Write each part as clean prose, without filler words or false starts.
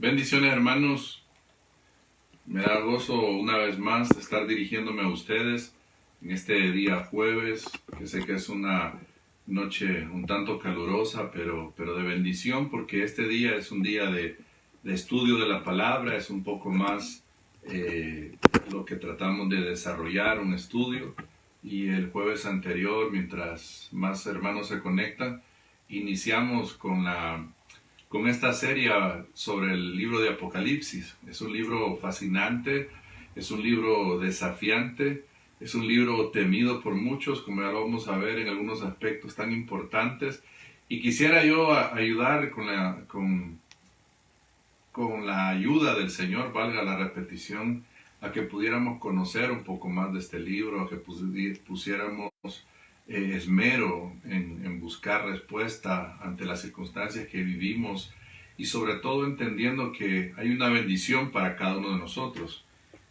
Bendiciones, hermanos. Me da gozo una vez más estar dirigiéndome a ustedes en este día jueves, que sé que es una noche un tanto calurosa, pero de bendición, porque este día es un día de estudio de la palabra, es un poco más lo que tratamos de desarrollar, un estudio. Y el jueves anterior, mientras más hermanos se conectan, iniciamos con esta serie sobre el libro de Apocalipsis. Es un libro fascinante, es un libro desafiante, es un libro temido por muchos, como ya lo vamos a ver en algunos aspectos tan importantes. Y quisiera yo ayudar con la ayuda del Señor, valga la repetición, a que pudiéramos conocer un poco más de este libro, a que pusiéramos esmero en buscar respuesta ante las circunstancias que vivimos y sobre todo entendiendo que hay una bendición para cada uno de nosotros.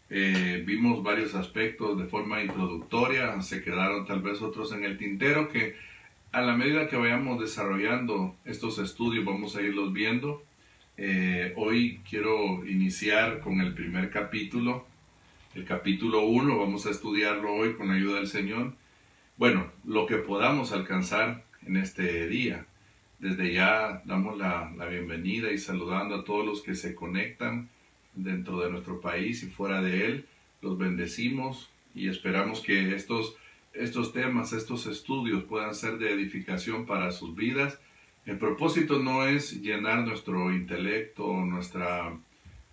Vimos varios aspectos de forma introductoria, se quedaron tal vez otros en el tintero que a la medida que vayamos desarrollando estos estudios vamos a irlos viendo. Hoy quiero iniciar con el primer capítulo, el capítulo 1, vamos a estudiarlo hoy con la ayuda del Señor. Bueno, lo que podamos alcanzar en este día. Desde ya damos la bienvenida y saludando a todos los que se conectan dentro de nuestro país y fuera de él. Los bendecimos y esperamos que estos temas, estos estudios puedan ser de edificación para sus vidas. El propósito no es llenar nuestro intelecto, nuestra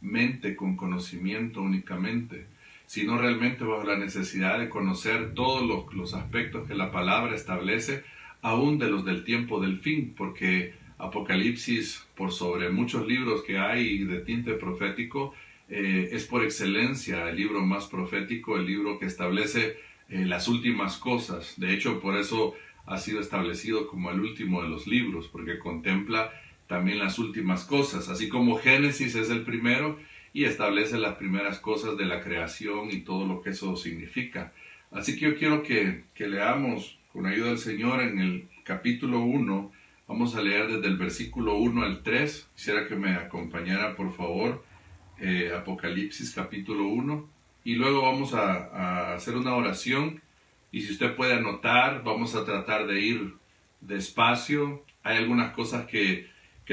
mente con conocimiento únicamente, sino realmente bajo la necesidad de conocer todos los aspectos que la palabra establece, aún de los del tiempo del fin, porque Apocalipsis, por sobre muchos libros que hay de tinte profético, es por excelencia el libro más profético, el libro que establece las últimas cosas. De hecho, por eso ha sido establecido como el último de los libros, porque contempla también las últimas cosas, así como Génesis es el primero y establece las primeras cosas de la creación y todo lo que eso significa. Así que yo quiero que leamos con ayuda del Señor en el capítulo 1, vamos a leer desde el versículo 1 al 3, quisiera que me acompañara por favor, Apocalipsis capítulo 1, y luego vamos a hacer una oración, y si usted puede anotar, vamos a tratar de ir despacio. Hay algunas cosas que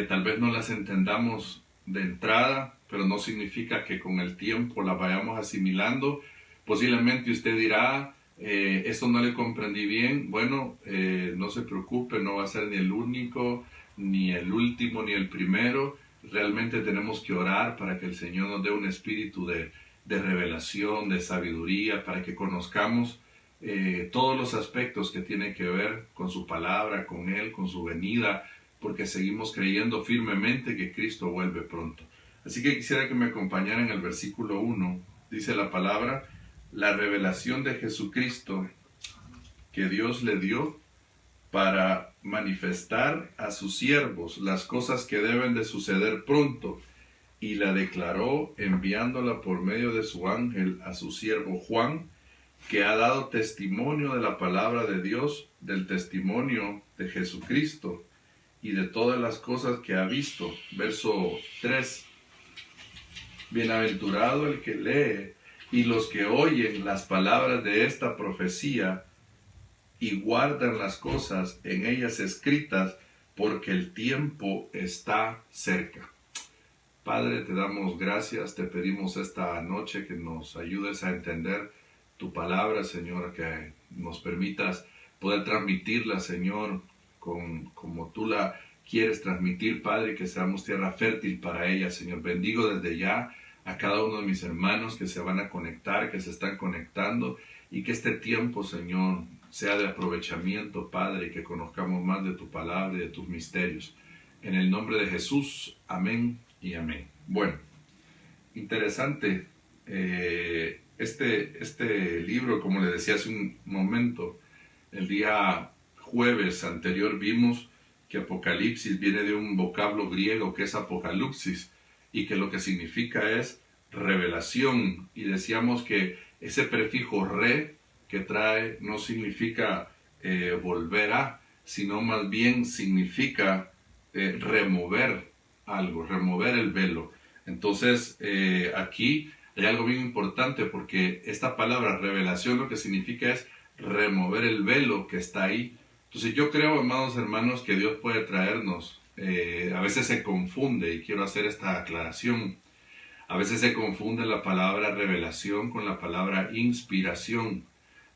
tal vez no las entendamos de entrada, pero no significa que con el tiempo las vayamos asimilando. Posiblemente usted dirá, esto no le comprendí bien. Bueno, no se preocupe, no va a ser ni el único, ni el último, ni el primero. Realmente tenemos que orar para que el Señor nos dé un espíritu de revelación, de sabiduría, para que conozcamos todos los aspectos que tienen que ver con su palabra, con Él, con su venida, porque seguimos creyendo firmemente que Cristo vuelve pronto. Así que quisiera que me acompañaran en el versículo 1. Dice la palabra: la revelación de Jesucristo que Dios le dio para manifestar a sus siervos las cosas que deben de suceder pronto, y la declaró enviándola por medio de su ángel a su siervo Juan, que ha dado testimonio de la palabra de Dios, del testimonio de Jesucristo y de todas las cosas que ha visto. Verso 3. Bienaventurado el que lee y los que oyen las palabras de esta profecía y guardan las cosas en ellas escritas, porque el tiempo está cerca. Padre, te damos gracias, te pedimos esta noche que nos ayudes a entender tu palabra, Señor, que nos permitas poder transmitirla, Señor, como tú la quieres transmitir, Padre, que seamos tierra fértil para ella, Señor. Bendigo desde ya a cada uno de mis hermanos que se van a conectar, que se están conectando, y que este tiempo, Señor, sea de aprovechamiento, Padre, que conozcamos más de tu palabra y de tus misterios. En el nombre de Jesús, amén y amén. Bueno, interesante este libro, como le decía hace un momento, el día jueves anterior vimos que Apocalipsis viene de un vocablo griego que es apocalypsis, y que lo que significa es revelación, y decíamos que ese prefijo re que trae no significa volver a, sino más bien significa remover algo, remover el velo. Entonces, aquí hay algo bien importante porque esta palabra revelación lo que significa es remover el velo que está ahí. Entonces yo creo, amados hermanos, que Dios puede traernos, a veces se confunde, y quiero hacer esta aclaración, a veces se confunde la palabra revelación con la palabra inspiración.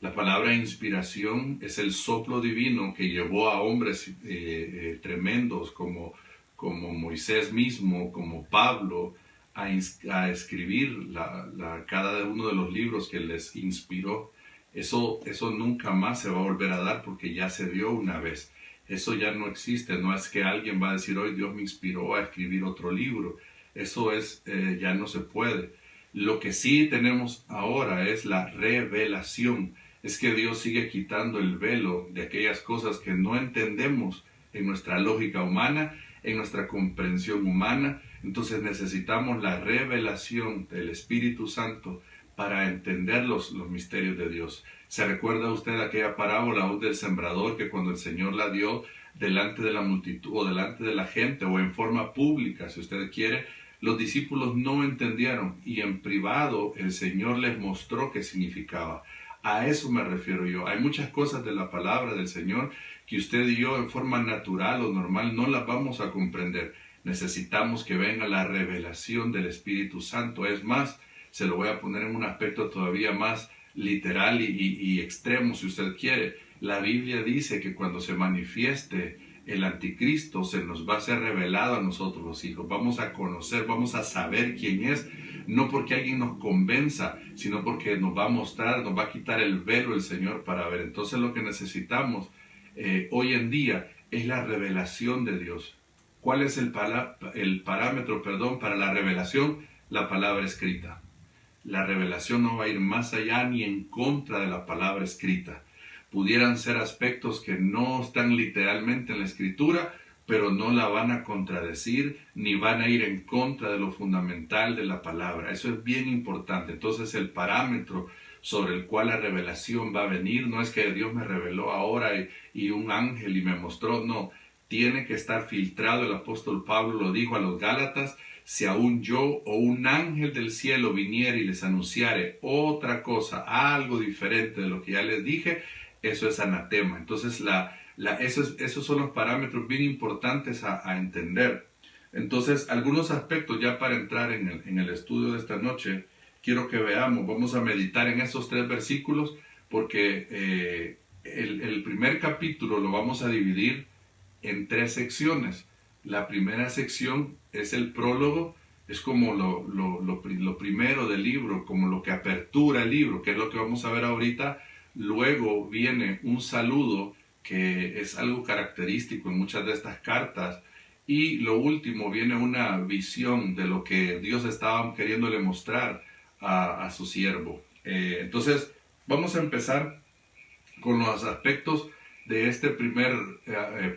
La palabra inspiración es el soplo divino que llevó a hombres tremendos como Moisés mismo, como Pablo, a escribir cada uno de los libros que les inspiró. Eso nunca más se va a volver a dar porque ya se dio una vez. Eso ya no existe. No es que alguien va a decir, hoy Dios me inspiró a escribir otro libro. Eso ya no se puede. Lo que sí tenemos ahora es la revelación. Es que Dios sigue quitando el velo de aquellas cosas que no entendemos en nuestra lógica humana, en nuestra comprensión humana. Entonces necesitamos la revelación del Espíritu Santo para entender los misterios de Dios. ¿Se recuerda usted aquella parábola aún del sembrador que cuando el Señor la dio delante de la multitud o delante de la gente o en forma pública, si usted quiere, los discípulos no entendieron y en privado el Señor les mostró qué significaba? A eso me refiero yo. Hay muchas cosas de la palabra del Señor que usted y yo en forma natural o normal no las vamos a comprender. Necesitamos que venga la revelación del Espíritu Santo. Es más, se lo voy a poner en un aspecto todavía más literal y extremo si usted quiere. La Biblia dice que cuando se manifieste el anticristo se nos va a ser revelado a nosotros los hijos. Vamos a conocer, vamos a saber quién es, no porque alguien nos convenza, sino porque nos va a mostrar, nos va a quitar el velo el Señor para ver. Entonces lo que necesitamos hoy en día es la revelación de Dios. ¿Cuál es el parámetro para la revelación? La palabra escrita. La revelación no va a ir más allá ni en contra de la palabra escrita. Pudieran ser aspectos que no están literalmente en la Escritura, pero no la van a contradecir ni van a ir en contra de lo fundamental de la palabra. Eso es bien importante. Entonces el parámetro sobre el cual la revelación va a venir no es que Dios me reveló ahora y un ángel y me mostró, no. Tiene que estar filtrado. El apóstol Pablo lo dijo a los Gálatas: si aún yo o un ángel del cielo viniera y les anunciare otra cosa, algo diferente de lo que ya les dije, eso es anatema. Entonces esos son los parámetros bien importantes a entender. Entonces algunos aspectos ya para entrar en el estudio de esta noche, quiero que veamos, vamos a meditar en esos 3 versículos porque el primer capítulo lo vamos a dividir en 3 secciones. La primera sección es el prólogo, es como lo primero del libro, como lo que apertura el libro, que es lo que vamos a ver ahorita. Luego viene un saludo, que es algo característico en muchas de estas cartas. Y lo último, viene una visión de lo que Dios estaba queriéndole mostrar a su siervo. Entonces, vamos a empezar con los aspectos de este primer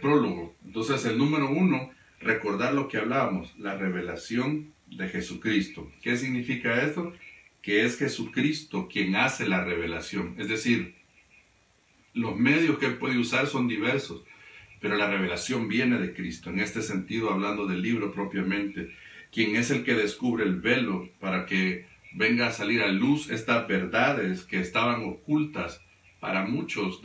prólogo. Entonces, el número 1, recordar lo que hablábamos, la revelación de Jesucristo. ¿Qué significa esto? Que es Jesucristo quien hace la revelación. Es decir, los medios que Él puede usar son diversos, pero la revelación viene de Cristo. En este sentido, hablando del libro propiamente, quien es el que descubre el velo para que venga a salir a luz estas verdades que estaban ocultas para muchos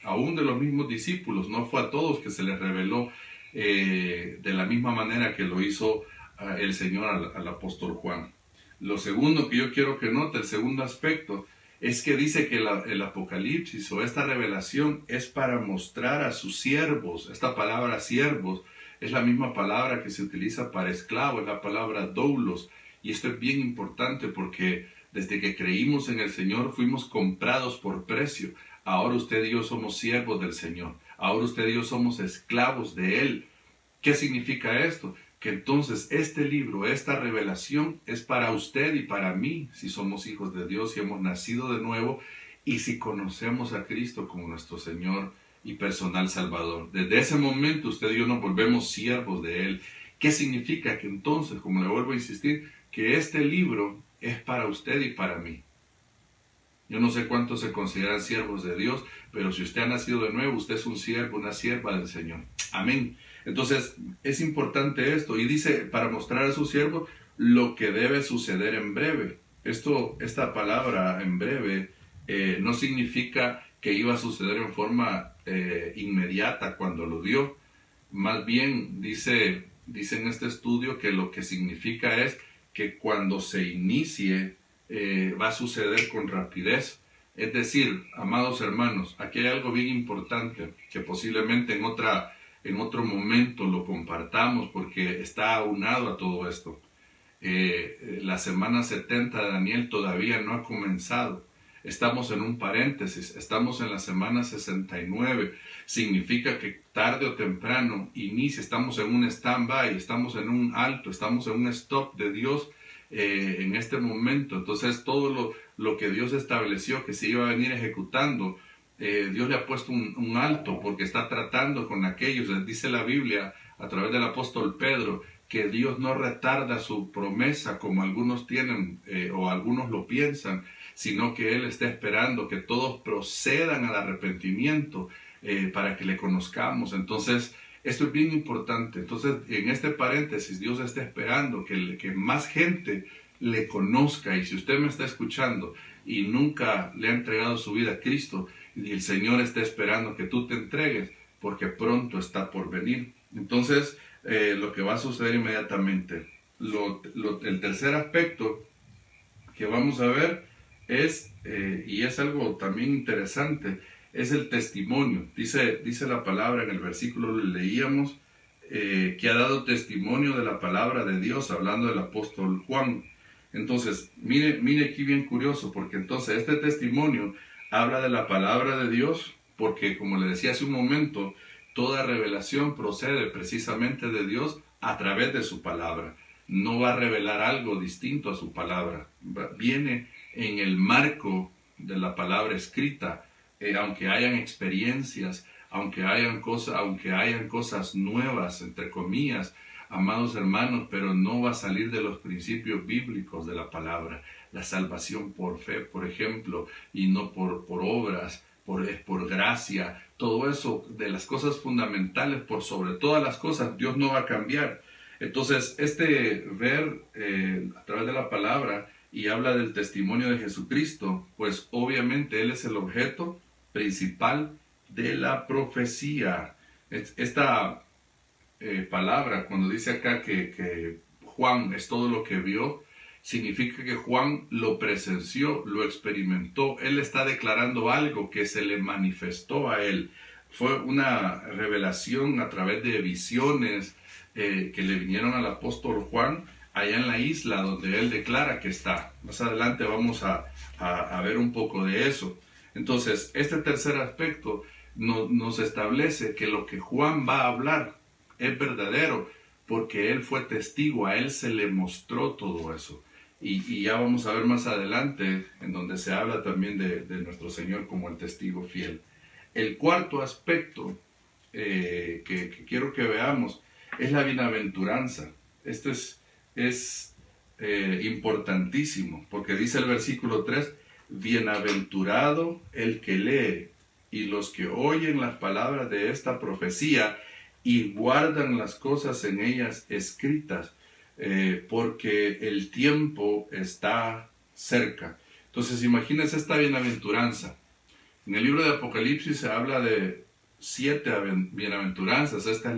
aún de los mismos discípulos. No fue a todos que se les reveló de la misma manera que lo hizo el Señor al apóstol Juan. Lo segundo que yo quiero que note, el segundo aspecto, es que dice que el Apocalipsis o esta revelación es para mostrar a sus siervos. Esta palabra siervos es la misma palabra que se utiliza para esclavo, es la palabra doulos. Y esto es bien importante porque desde que creímos en el Señor fuimos comprados por precio. Ahora usted y yo somos siervos del Señor. Ahora usted y yo somos esclavos de Él. ¿Qué significa esto? Que entonces este libro, esta revelación es para usted y para mí, si somos hijos de Dios, si hemos nacido de nuevo y si conocemos a Cristo como nuestro Señor y personal Salvador. Desde ese momento usted y yo nos volvemos siervos de Él. ¿Qué significa? Que entonces, como le vuelvo a insistir, que este libro es para usted y para mí. Yo no sé cuántos se consideran siervos de Dios, pero si usted ha nacido de nuevo, usted es un siervo, una sierva del Señor. Amén. Entonces, es importante esto. Y dice, para mostrar a sus siervos, lo que debe suceder en breve. Esta palabra en breve no significa que iba a suceder en forma inmediata cuando lo dio. Más bien dice en este estudio que lo que significa es que cuando se inicie va a suceder con rapidez. Es decir, amados hermanos, aquí hay algo bien importante que posiblemente en otro momento lo compartamos porque está aunado a todo esto. La semana 70 de Daniel todavía no ha comenzado. Estamos en un paréntesis, estamos en la semana 69. Significa que tarde o temprano inicia, estamos en un stand-by, estamos en un alto, estamos en un stop de Dios en este momento. Entonces todo lo que Dios estableció que se iba a venir ejecutando, Dios le ha puesto un alto porque está tratando con aquellos. Dice la Biblia a través del apóstol Pedro que Dios no retarda su promesa como algunos tienen o algunos lo piensan, sino que Él está esperando que todos procedan al arrepentimiento para que le conozcamos. Entonces, esto es bien importante. Entonces, en este paréntesis, Dios está esperando que más gente le conozca. Y si usted me está escuchando y nunca le ha entregado su vida a Cristo, y el Señor está esperando que tú te entregues, porque pronto está por venir. Entonces, lo que va a suceder inmediatamente. El tercer aspecto que vamos a ver es, y es algo también interesante, es el testimonio. Dice la palabra en el versículo que leíamos, que ha dado testimonio de la palabra de Dios, hablando del apóstol Juan. Entonces, mire aquí bien curioso, porque entonces este testimonio habla de la palabra de Dios, porque como le decía hace un momento, toda revelación procede precisamente de Dios a través de su palabra. No va a revelar algo distinto a su palabra. Viene en el marco de la palabra escrita, aunque hayan experiencias, aunque hayan cosas nuevas, entre comillas, amados hermanos, pero no va a salir de los principios bíblicos de la palabra. La salvación por fe, por ejemplo, y no por obras, por gracia. Todo eso de las cosas fundamentales, por sobre todas las cosas, Dios no va a cambiar. Entonces, ver a través de la palabra y habla del testimonio de Jesucristo, pues obviamente Él es el objeto principal de la profecía. Esta palabra, cuando dice acá que Juan es todo lo que vio, significa que Juan lo presenció, lo experimentó. Él está declarando algo que se le manifestó a él. Fue una revelación a través de visiones que le vinieron al apóstol Juan allá en la isla donde él declara que está. Más adelante vamos a ver un poco de eso. Entonces, este tercer aspecto nos establece que lo que Juan va a hablar es verdadero, porque él fue testigo, a él se le mostró todo eso. Y ya vamos a ver más adelante, en donde se habla también de nuestro Señor como el testigo fiel. El cuarto aspecto que quiero que veamos es la bienaventuranza. Esto es importantísimo, porque dice el versículo 3, bienaventurado el que lee y los que oyen las palabras de esta profecía y guardan las cosas en ellas escritas, porque el tiempo está cerca. Entonces, imagínense esta bienaventuranza. En el libro de Apocalipsis se habla de 7 bienaventuranzas. Esta es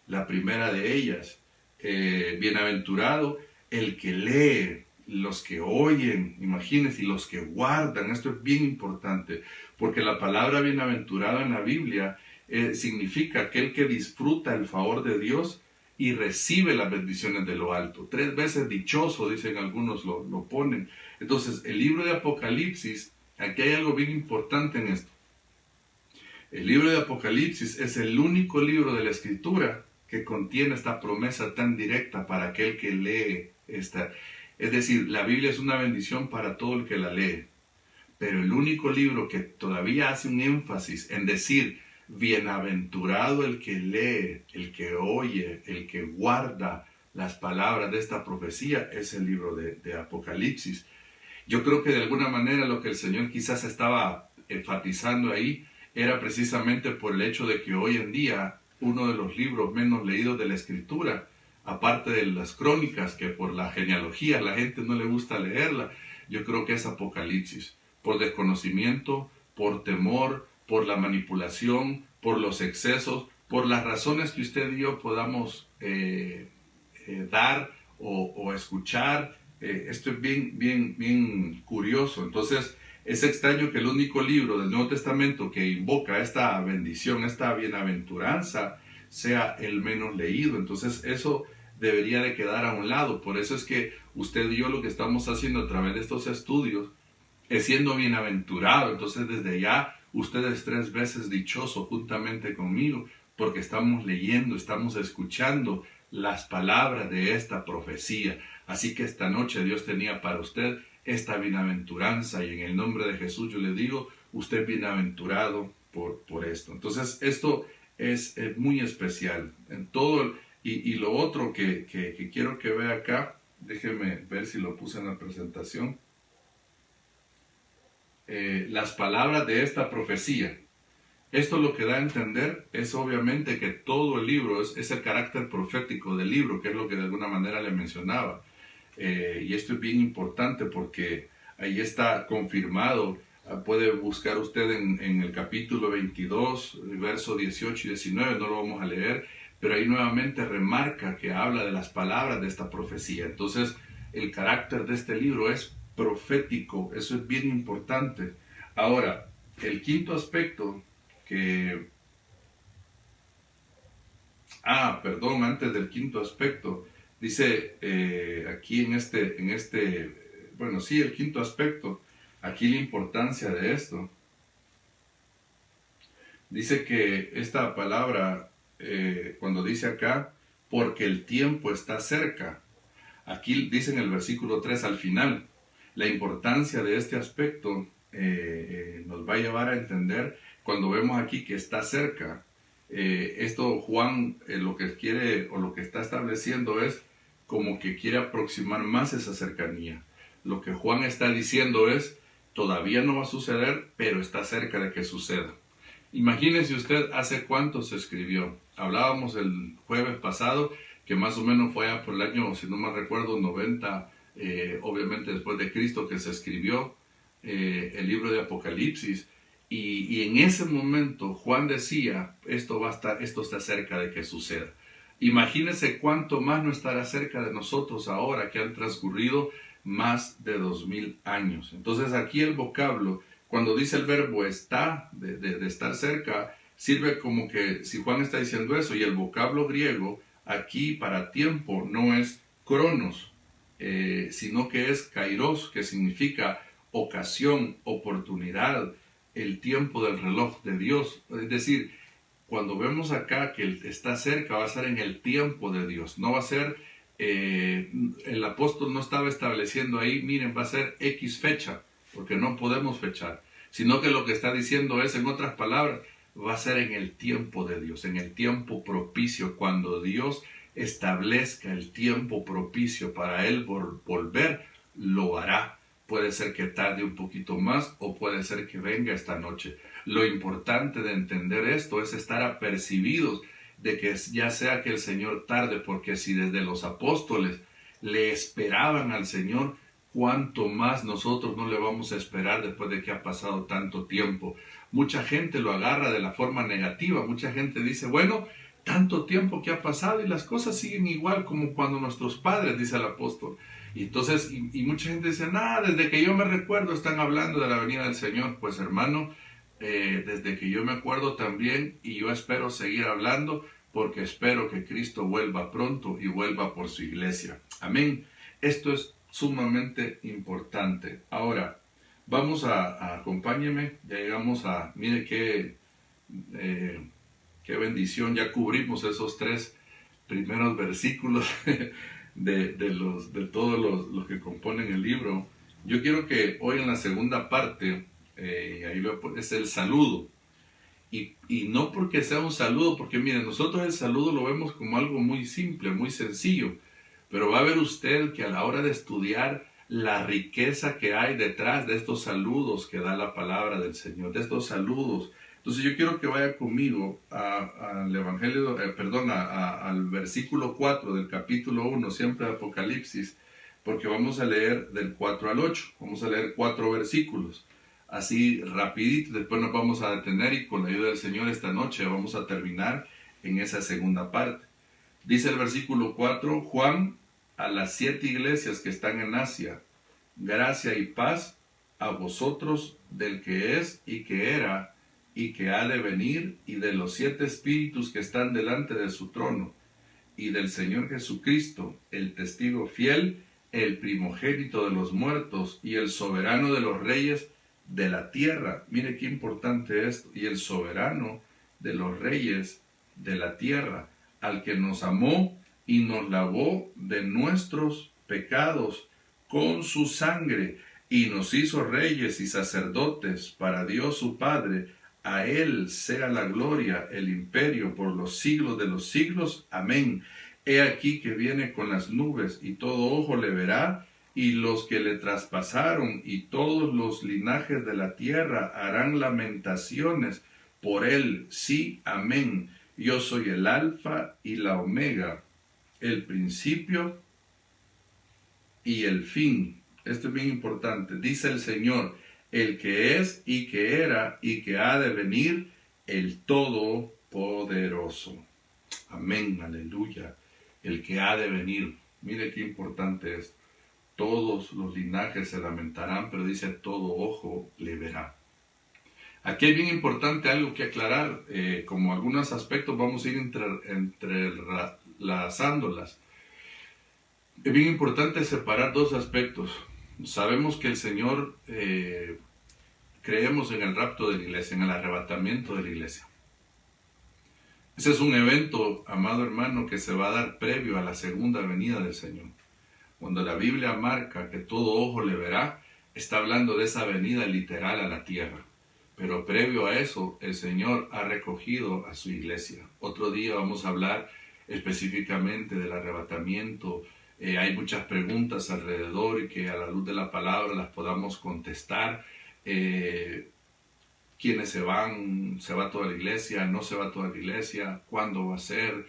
la primera de ellas. Bienaventurado el que lee, los que oyen, imagínense, y los que guardan. Esto es bien importante, porque la palabra bienaventurado en la Biblia significa aquel que disfruta el favor de Dios y recibe las bendiciones de lo alto. 3 veces dichoso, dicen algunos, lo ponen. Entonces, el libro de Apocalipsis, aquí hay algo bien importante en esto. El libro de Apocalipsis es el único libro de la Escritura que contiene esta promesa tan directa para aquel que lee esta. Es decir, la Biblia es una bendición para todo el que la lee. Pero el único libro que todavía hace un énfasis en decir, bienaventurado el que lee, el que oye, el que guarda las palabras de esta profecía, es el libro de Apocalipsis. Yo creo que de alguna manera lo que el Señor quizás estaba enfatizando ahí era precisamente por el hecho de que hoy en día uno de los libros menos leídos de la Escritura aparte de las crónicas, que por la genealogía a la gente no le gusta leerla, yo creo que es Apocalipsis, por desconocimiento, por temor, por la manipulación, por los excesos, por las razones que usted y yo podamos dar o escuchar. Esto es bien curioso. Entonces, es extraño que el único libro del Nuevo Testamento que invoca esta bendición, esta bienaventuranza, sea el menos leído. Entonces, eso debería de quedar a un lado. Por eso es que usted y yo lo que estamos haciendo a través de estos estudios es siendo bienaventurado. Entonces, desde ya, usted es 3 veces dichoso juntamente conmigo, porque estamos leyendo, estamos escuchando las palabras de esta profecía. Así que esta noche Dios tenía para usted esta bienaventuranza, y en el nombre de Jesús yo le digo, usted es bienaventurado por esto. Entonces esto es muy especial en todo. Y lo otro que quiero que vea acá, déjeme ver si lo puse en la presentación, las palabras de esta profecía. Esto lo que da a entender es obviamente que todo el libro es el carácter profético del libro, que es lo que de alguna manera le mencionaba. Y esto es bien importante porque ahí está confirmado. Puede buscar usted en el capítulo 22, verso 18 y 19, no lo vamos a leer, pero ahí nuevamente remarca que habla de las palabras de esta profecía. Entonces, el carácter de este libro es profético, eso es bien importante. Ahora, el quinto aspecto antes del quinto aspecto, dice aquí el quinto aspecto, aquí la importancia de esto. Dice que esta palabra, cuando dice acá, porque el tiempo está cerca, aquí dice en el versículo 3 al final, la importancia de este aspecto nos va a llevar a entender cuando vemos aquí que está cerca. Esto Juan lo que quiere o lo que está estableciendo es como que quiere aproximar más esa cercanía. Lo que Juan está diciendo es, todavía no va a suceder, pero está cerca de que suceda. Imagínese usted hace cuánto se escribió. Hablábamos el jueves pasado que más o menos fue por el año, si no me recuerdo, 90, obviamente después de Cristo, que se escribió el libro de Apocalipsis. Y en ese momento Juan decía, esto está cerca de que suceda. Imagínense cuánto más no estará cerca de nosotros ahora que han transcurrido más de 2000 años. Entonces aquí el vocablo, cuando dice el verbo está, de estar cerca, sirve como que si Juan está diciendo eso, y el vocablo griego aquí para tiempo no es cronos, sino que es kairos, que significa ocasión, oportunidad, el tiempo del reloj de Dios. Es decir, cuando vemos acá que está cerca, va a ser en el tiempo de Dios. No va a ser, el apóstol no estaba estableciendo ahí, miren, va a ser X fecha, porque no podemos fechar. Sino que lo que está diciendo es, en otras palabras, va a ser en el tiempo de Dios, en el tiempo propicio, cuando Dios establezca el tiempo propicio para Él volver, lo hará. Puede ser que tarde un poquito más o puede ser que venga esta noche. Lo importante de entender esto es estar apercibidos de que ya sea que el Señor tarde, porque si desde los apóstoles le esperaban al Señor, cuánto más nosotros no le vamos a esperar después de que ha pasado tanto tiempo. Mucha gente lo agarra de la forma negativa. Mucha gente dice, bueno, tanto tiempo que ha pasado y las cosas siguen igual como cuando nuestros padres, dice el apóstol. Y entonces, y mucha gente dice, desde que yo me recuerdo están hablando de la venida del Señor. Pues hermano, desde que yo me acuerdo también, y yo espero seguir hablando, porque espero que Cristo vuelva pronto y vuelva por su iglesia. Amén. Esto es sumamente importante. Ahora, vamos acompáñeme, ya llegamos mire qué bendición, ya cubrimos esos 3 primeros versículos de todos los que componen el libro. Yo quiero que hoy en la segunda parte, ahí es el saludo. Y no porque sea un saludo, porque miren, nosotros el saludo lo vemos como algo muy simple, muy sencillo, pero va a ver usted que a la hora de estudiar la riqueza que hay detrás de estos saludos que da la palabra del Señor, de estos saludos Entonces yo quiero que vaya conmigo al Evangelio, al versículo 4 del capítulo 1, siempre de Apocalipsis, porque vamos a leer del 4 al 8, vamos a leer 4 versículos, así rapidito, después nos vamos a detener y con la ayuda del Señor esta noche vamos a terminar en esa segunda parte. Dice el versículo 4, Juan, a las 7 iglesias que están en Asia, gracia y paz a vosotros del que es y que era y que ha de venir, y de los 7 espíritus que están delante de su trono, y del Señor Jesucristo, el testigo fiel, el primogénito de los muertos, y el soberano de los reyes de la tierra. Mire qué importante esto, y el soberano de los reyes de la tierra, al que nos amó y nos lavó de nuestros pecados con su sangre, y nos hizo reyes y sacerdotes para Dios su Padre. A Él sea la gloria, el imperio, por los siglos de los siglos. Amén. He aquí que viene con las nubes, y todo ojo le verá, y los que le traspasaron, y todos los linajes de la tierra harán lamentaciones por Él. Sí, amén. Yo soy el Alfa y la Omega, el principio y el fin. Esto es bien importante. Dice el Señor, el que es y que era y que ha de venir, el Todopoderoso. Amén, aleluya. El que ha de venir. Mire qué importante es. Todos los linajes se lamentarán, pero dice todo ojo le verá. Aquí es bien importante algo que aclarar. Como algunos aspectos vamos a ir entrelazándolas. Es bien importante separar 2 aspectos. Sabemos que el Señor, creemos en el rapto de la iglesia, en el arrebatamiento de la iglesia. Ese es un evento, amado hermano, que se va a dar previo a la segunda venida del Señor. Cuando la Biblia marca que todo ojo le verá, está hablando de esa venida literal a la tierra. Pero previo a eso, el Señor ha recogido a su iglesia. Otro día vamos a hablar específicamente del arrebatamiento. Hay muchas preguntas alrededor y que a la luz de la palabra las podamos contestar. ¿Quiénes se van? ¿Se va toda la iglesia? ¿No se va toda la iglesia? ¿Cuándo va a ser?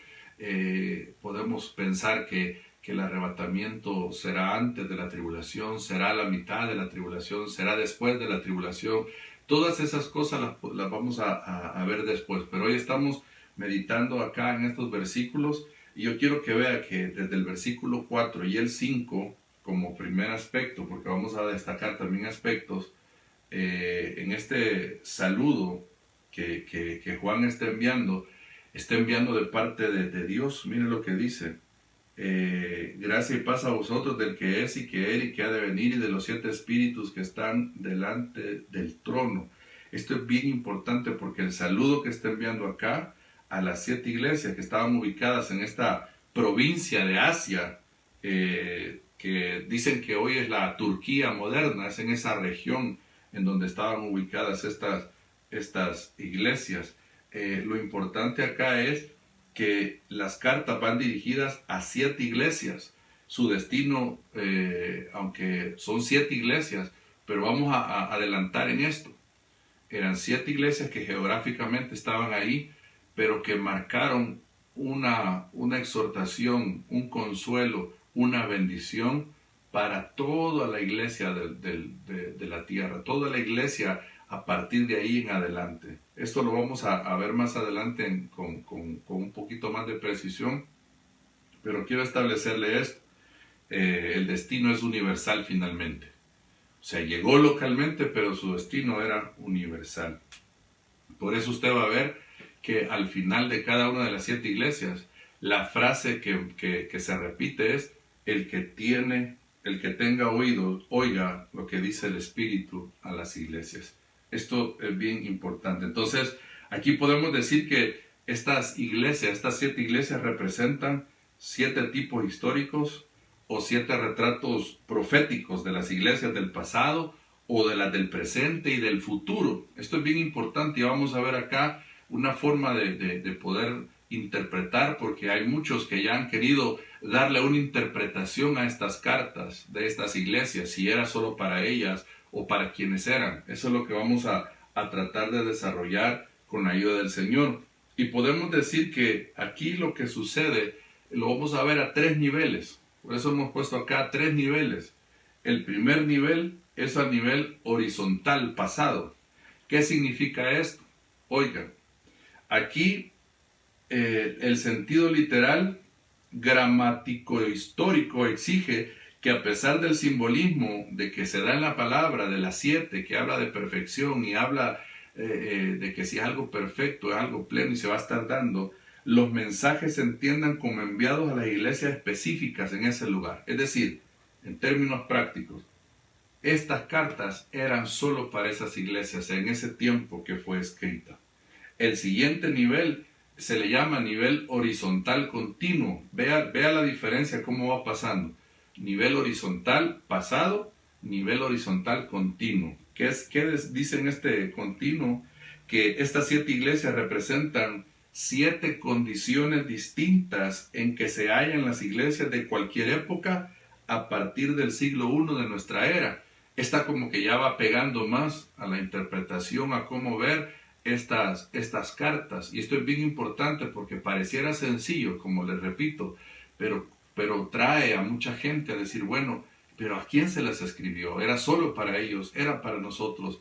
Podemos pensar que el arrebatamiento será antes de la tribulación, será a la mitad de la tribulación, será después de la tribulación. Todas esas cosas las vamos a ver después, pero hoy estamos meditando acá en estos versículos. Y yo quiero que vea que desde el versículo 4 y el 5, como primer aspecto, porque vamos a destacar también aspectos, en este saludo que Juan está enviando de parte de Dios. Miren lo que dice. Gracia y paz a vosotros del que es y que era y que ha de venir, y de los 7 espíritus que están delante del trono. Esto es bien importante porque el saludo que está enviando acá a las 7 iglesias que estaban ubicadas en esta provincia de Asia, que dicen que hoy es la Turquía moderna, es en esa región en donde estaban ubicadas estas iglesias. Lo importante acá es que las cartas van dirigidas a 7 iglesias. Su destino, aunque son 7 iglesias, pero vamos a adelantar en esto. Eran 7 iglesias que geográficamente estaban ahí, pero que marcaron una exhortación, un consuelo, una bendición para toda la iglesia de la tierra, toda la iglesia a partir de ahí en adelante. Esto lo vamos a ver más adelante con un poquito más de precisión, pero quiero establecerle esto. El destino es universal finalmente. O sea, llegó localmente, pero su destino era universal. Por eso usted va a ver que al final de cada una de las 7 iglesias, la frase que se repite es: el que tenga oídos, oiga lo que dice el Espíritu a las iglesias. Esto es bien importante. Entonces, aquí podemos decir que estas 7 iglesias representan 7 tipos históricos o 7 retratos proféticos de las iglesias del pasado o de las del presente y del futuro. Esto es bien importante y vamos a ver acá una forma de poder interpretar, porque hay muchos que ya han querido darle una interpretación a estas cartas de estas iglesias, si era solo para ellas o para quienes eran. Eso es lo que vamos a tratar de desarrollar con la ayuda del Señor. Y podemos decir que aquí lo que sucede lo vamos a ver a 3 niveles. Por eso hemos puesto acá 3 niveles. El primer nivel es a nivel horizontal, pasado. ¿Qué significa esto? Oigan, aquí el sentido literal, gramático e histórico exige que a pesar del simbolismo de que se da en la palabra de las 7, que habla de perfección y habla de que si es algo perfecto, es algo pleno y se va a estar dando, los mensajes se entiendan como enviados a las iglesias específicas en ese lugar. Es decir, en términos prácticos, estas cartas eran solo para esas iglesias en ese tiempo que fue escrita. El siguiente nivel se le llama nivel horizontal continuo. Vea la diferencia, cómo va pasando. Nivel horizontal pasado, nivel horizontal continuo. ¿Qué dice en este continuo? Que estas 7 iglesias representan 7 condiciones distintas en que se hallan las iglesias de cualquier época a partir del siglo I de nuestra era. Esta como que ya va pegando más a la interpretación, a cómo ver estas cartas. Y esto es bien importante porque pareciera sencillo, como les repito, pero trae a mucha gente a decir, bueno, pero ¿a quién se las escribió? ¿Era solo para ellos? ¿Era para nosotros?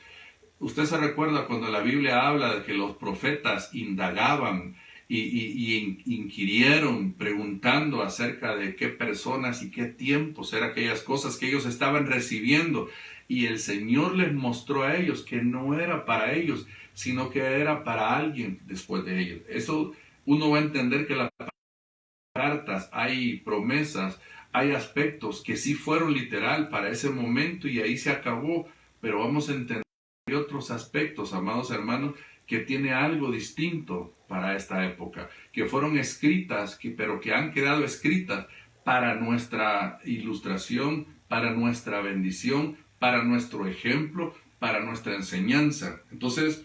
Usted se recuerda cuando la Biblia habla de que los profetas indagaban y inquirieron preguntando acerca de qué personas y qué tiempos eran aquellas cosas que ellos estaban recibiendo, y el Señor les mostró a ellos que no era para ellos, sino que era para alguien después de ellos. Eso uno va a entender que las cartas, hay promesas, hay aspectos que sí fueron literal para ese momento y ahí se acabó, pero vamos a entender que hay otros aspectos, amados hermanos, que tiene algo distinto para esta época, que fueron escritas, pero que han quedado escritas para nuestra ilustración, para nuestra bendición, para nuestro ejemplo, para nuestra enseñanza. Entonces,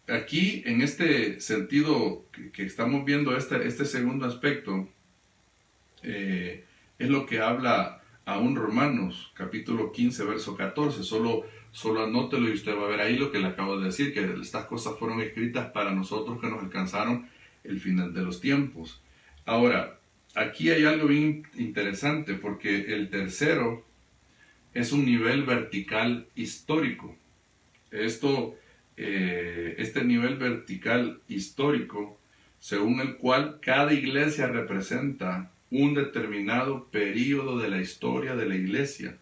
aquí en este sentido que estamos viendo, este segundo aspecto, es lo que habla aún Romanos, capítulo 15, verso 14. Solo anótelo y usted va a ver ahí lo que le acabo de decir, que estas cosas fueron escritas para nosotros que nos alcanzaron el final de los tiempos. Ahora, aquí hay algo bien interesante, porque el tercero es un nivel vertical histórico. Este nivel vertical histórico, según el cual cada iglesia representa un determinado período de la historia de la iglesia.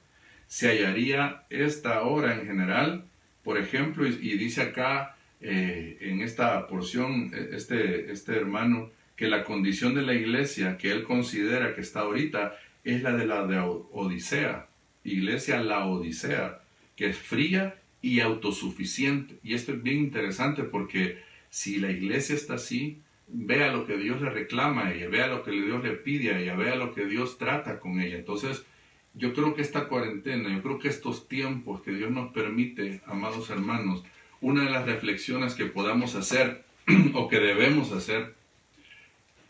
Se hallaría esta hora en general, por ejemplo, y dice acá en esta porción este hermano, que la condición de la iglesia que él considera que está ahorita es la de Odisea, iglesia Laodicea, que es fría y autosuficiente. Y esto es bien interesante porque si la iglesia está así, vea lo que Dios le reclama a ella, vea lo que Dios le pide a ella, vea lo que Dios trata con ella. Entonces, yo creo que esta cuarentena, yo creo que estos tiempos que Dios nos permite, amados hermanos, una de las reflexiones que podamos hacer o que debemos hacer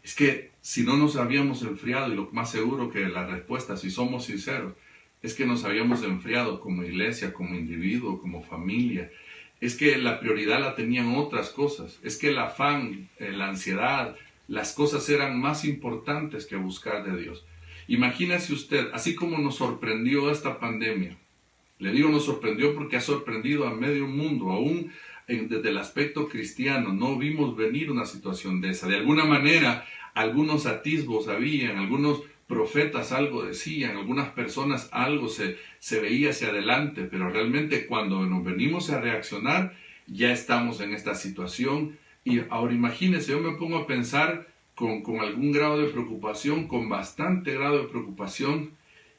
es que si no nos habíamos enfriado, y lo más seguro que la respuesta, si somos sinceros, es que nos habíamos enfriado como iglesia, como individuo, como familia. Es que la prioridad la tenían otras cosas. Es que el afán, la ansiedad, las cosas eran más importantes que buscar de Dios. Imagínese usted, así como nos sorprendió esta pandemia, le digo nos sorprendió porque ha sorprendido a medio mundo, aún desde el aspecto cristiano, no vimos venir una situación de esa. De alguna manera, algunos atisbos habían, algunos profetas algo decían, algunas personas algo se veía hacia adelante, pero realmente cuando nos venimos a reaccionar, ya estamos en esta situación. Y ahora imagínense, yo me pongo a pensar con algún grado de preocupación, con bastante grado de preocupación,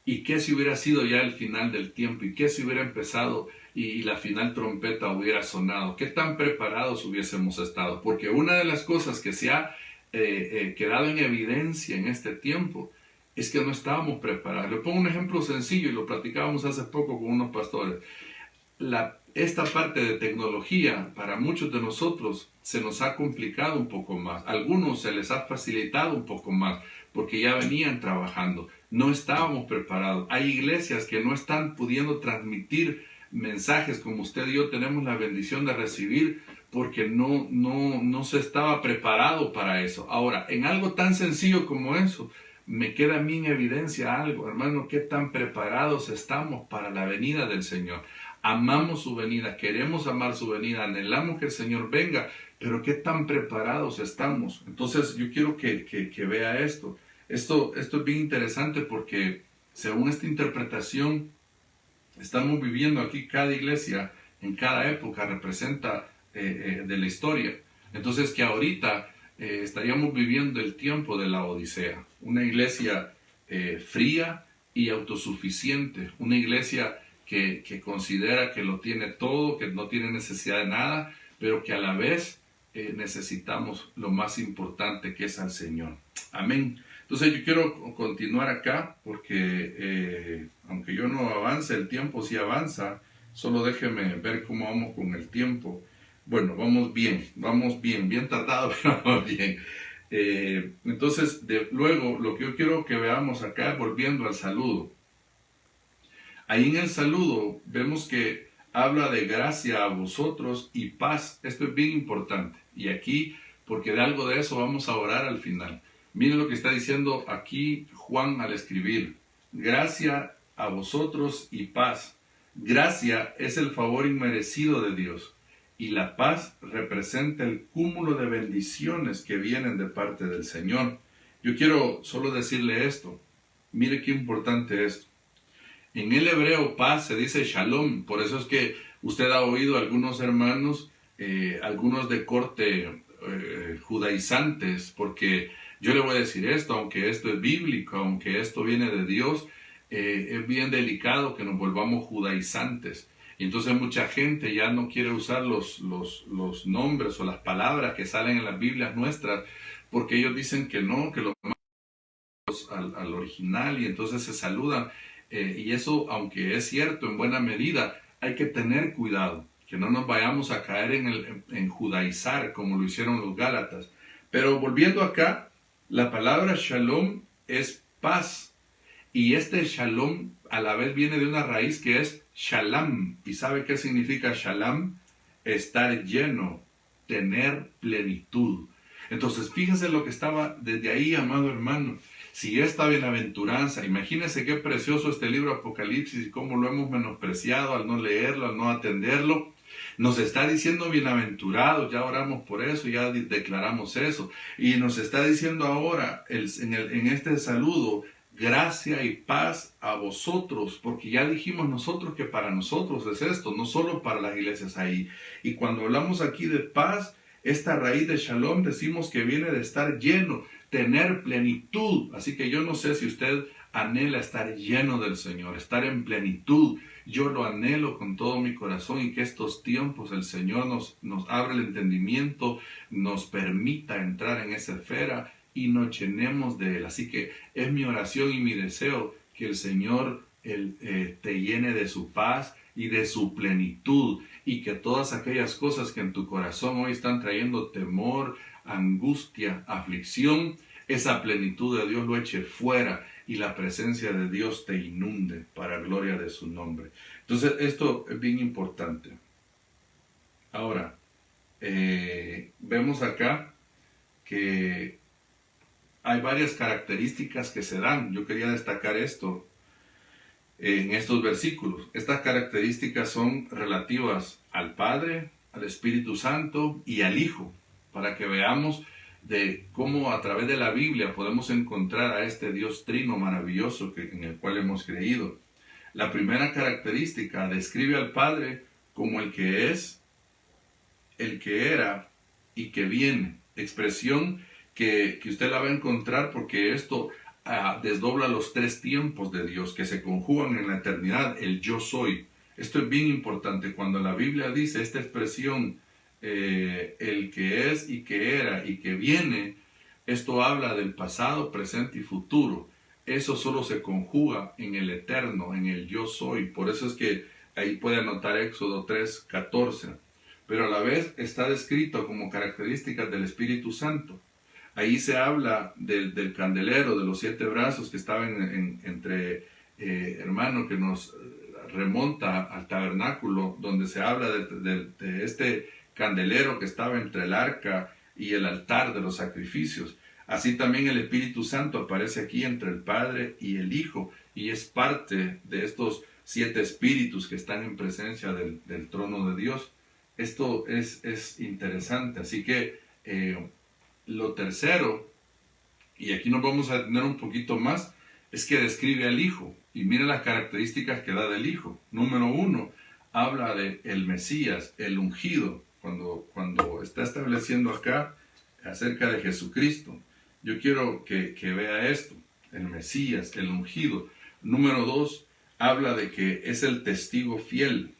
y qué si hubiera sido ya el final del tiempo, y qué si hubiera empezado y la final trompeta hubiera sonado, qué tan preparados hubiésemos estado, porque una de las cosas que se ha quedado en evidencia en este tiempo es que no estábamos preparados. Le pongo un ejemplo sencillo y lo platicábamos hace poco con unos pastores. Esta parte de tecnología para muchos de nosotros se nos ha complicado un poco más. A algunos se les ha facilitado un poco más porque ya venían trabajando. No estábamos preparados. Hay iglesias que no están pudiendo transmitir mensajes como usted y yo tenemos la bendición de recibir porque no se estaba preparado para eso. Ahora, en algo tan sencillo como eso, me queda a mí en evidencia algo, hermano, qué tan preparados estamos para la venida del Señor. Amamos su venida, queremos amar su venida, anhelamos que el Señor venga, pero qué tan preparados estamos. Entonces yo quiero que vea esto. Esto es bien interesante porque según esta interpretación, estamos viviendo aquí cada iglesia en cada época representa de la historia. Entonces que ahorita estaríamos viviendo el tiempo de la Odisea, una iglesia fría y autosuficiente, una iglesia que considera que lo tiene todo, que no tiene necesidad de nada, pero que a la vez necesitamos lo más importante, que es al Señor. Amén. Entonces yo quiero continuar acá porque aunque yo no avance, el tiempo sí avanza. Solo déjeme ver cómo vamos con el tiempo. Bueno, vamos bien tardado, pero vamos bien. Entonces, luego lo que yo quiero que veamos acá, volviendo al saludo. Ahí en el saludo vemos que habla de gracia a vosotros y paz. Esto es bien importante. Y aquí, porque de algo de eso vamos a orar al final. Miren lo que está diciendo aquí Juan al escribir. Gracia a vosotros y paz. Gracia es el favor inmerecido de Dios. Y la paz representa el cúmulo de bendiciones que vienen de parte del Señor. Yo quiero solo decirle esto. Mire qué importante es. En el hebreo paz se dice shalom. Por eso es que usted ha oído a algunos hermanos, algunos de corte judaizantes, porque yo le voy a decir esto, aunque esto es bíblico, aunque esto viene de Dios, es bien delicado que nos volvamos judaizantes. Y entonces mucha gente ya no quiere usar los nombres o las palabras que salen en las Biblias nuestras, porque ellos dicen que no, que lo más al original, y entonces se saludan. Y eso, aunque es cierto en buena medida, hay que tener cuidado, que no nos vayamos a caer en judaizar como lo hicieron los Gálatas. Pero volviendo acá, la palabra shalom es paz. Y este shalom a la vez viene de una raíz que es shalam. ¿Y sabe qué significa shalam? Estar lleno, tener plenitud. Entonces, fíjense lo que estaba desde ahí, amado hermano. Si esta bienaventuranza, imagínense qué precioso este libro Apocalipsis y cómo lo hemos menospreciado al no leerlo, al no atenderlo. Nos está diciendo bienaventurados, ya oramos por eso, ya declaramos eso. Y nos está diciendo ahora, en este saludo, gracia y paz a vosotros, porque ya dijimos nosotros que para nosotros es esto, no solo para las iglesias ahí. Y cuando hablamos aquí de paz, esta raíz de shalom decimos que viene de estar lleno, tener plenitud. Así que yo no sé si usted anhela estar lleno del Señor, estar en plenitud. Yo lo anhelo con todo mi corazón y que estos tiempos el Señor nos abra el entendimiento, nos permita entrar en esa esfera y nos llenemos de Él. Así que es mi oración y mi deseo que el Señor te llene de su paz y de su plenitud, y que todas aquellas cosas que en tu corazón hoy están trayendo temor, angustia, aflicción, esa plenitud de Dios lo eche fuera y la presencia de Dios te inunde para gloria de su nombre. Entonces esto es bien importante. Ahora, vemos acá que hay varias características que se dan. Yo quería destacar esto en estos versículos. Estas características son relativas al Padre, al Espíritu Santo y al Hijo, para que veamos de cómo a través de la Biblia podemos encontrar a este Dios trino maravilloso en el cual hemos creído. La primera característica describe al Padre como el que es, el que era y que viene. Expresión que usted la va a encontrar porque esto desdobla los tres tiempos de Dios que se conjugan en la eternidad, el yo soy. Esto es bien importante. Cuando la Biblia dice esta expresión, el que es y que era y que viene, esto habla del pasado, presente y futuro. Eso solo se conjuga en el eterno, en el yo soy. Por eso es que ahí puede anotar Éxodo 3:14. Pero a la vez está descrito como características del Espíritu Santo. Ahí se habla del candelero, de los 7 brazos que estaban entre hermano, que nos remonta al tabernáculo, donde se habla de este candelero que estaba entre el arca y el altar de los sacrificios. Así también el Espíritu Santo aparece aquí entre el Padre y el Hijo, y es parte de estos 7 espíritus que están en presencia del trono de Dios. Esto es interesante. Así que lo tercero, y aquí nos vamos a detener un poquito más, es que describe al Hijo. Y mira las características que da del Hijo. Número 1, habla de el Mesías, el ungido, cuando está estableciendo acá acerca de Jesucristo. Yo quiero que vea esto, el Mesías, el ungido. Número 2, habla de que es el testigo fiel.